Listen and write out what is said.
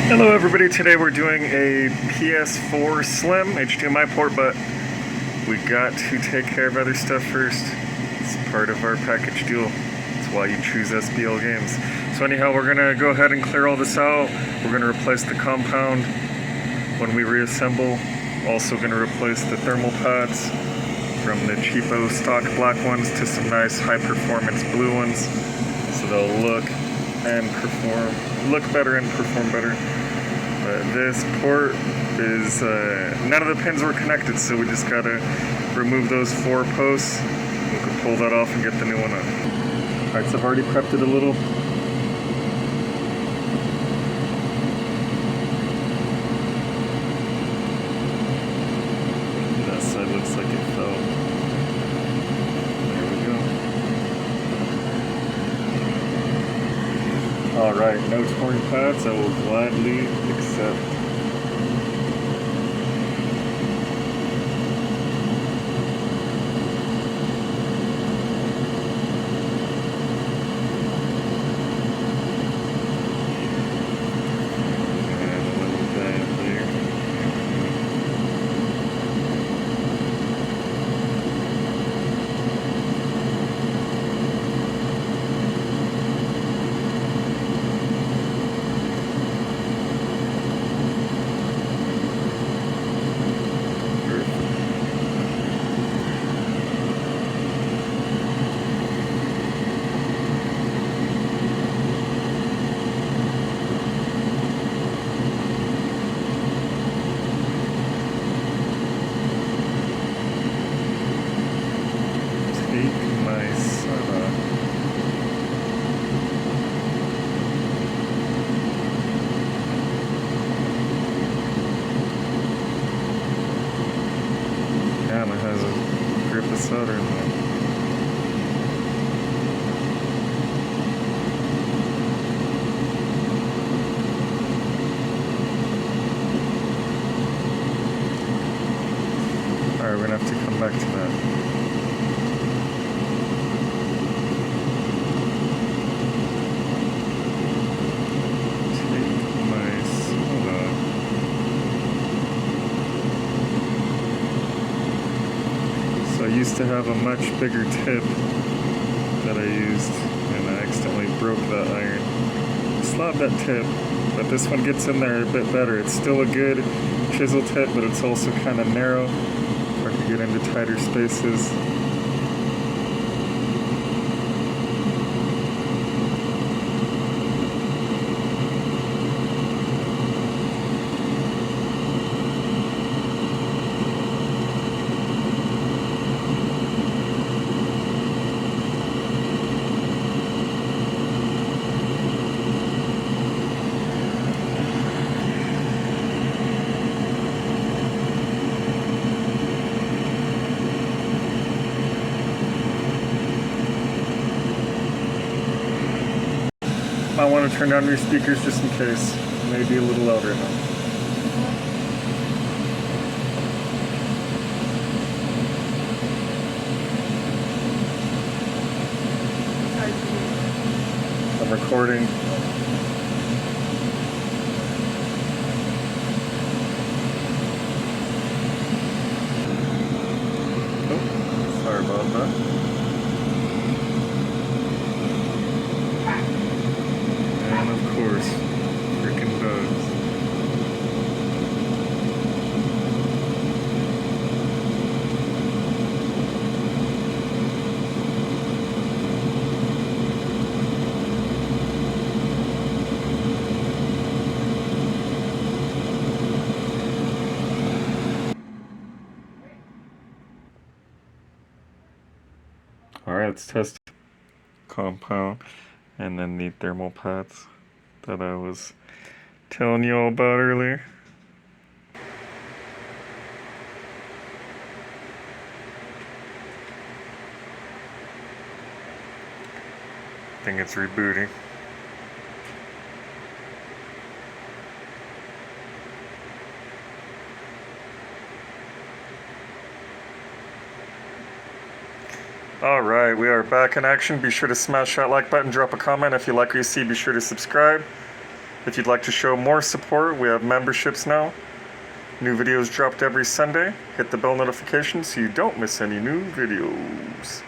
Hello everybody, today we're doing a PS4 Slim HDMI port, but we got to take care of other stuff first. It's part of our package deal. That's why you choose SBL Games. So anyhow, we're gonna go ahead and clear all this out. We're gonna replace the compound when we reassemble. Also gonna replace the thermal pads from the cheapo stock black ones to some nice high performance blue ones. So they'll look better and perform better. But this port is, none of the pins were connected, so we just gotta remove those 4 posts. We can pull that off and get the new one on. Alright, so I've already prepped it a little. That side looks like it fell. Alright, no torn pads, I will gladly accept. And a little bit there. Damn, it has a grip of solder in there. Alright, we're gonna have to come back to that. I used to have a much bigger tip that I used, and I accidentally broke that iron. Slabbed that tip, but this one gets in there a bit better. It's still a good chisel tip, but it's also kind of narrow, so I can get into tighter spaces. I want to turn down your speakers just in case. It may be a little louder now. I'm recording. Oh, sorry about that. Freaking bugs. Alright, let's test compound and then the thermal pads that I was telling you all about earlier. I think it's rebooting. Alright, we are back in action. Be sure to smash that like button, drop a comment. If you like what you see, be sure to subscribe. If you'd like to show more support, we have memberships now. New videos dropped every Sunday. Hit the bell notification so you don't miss any new videos.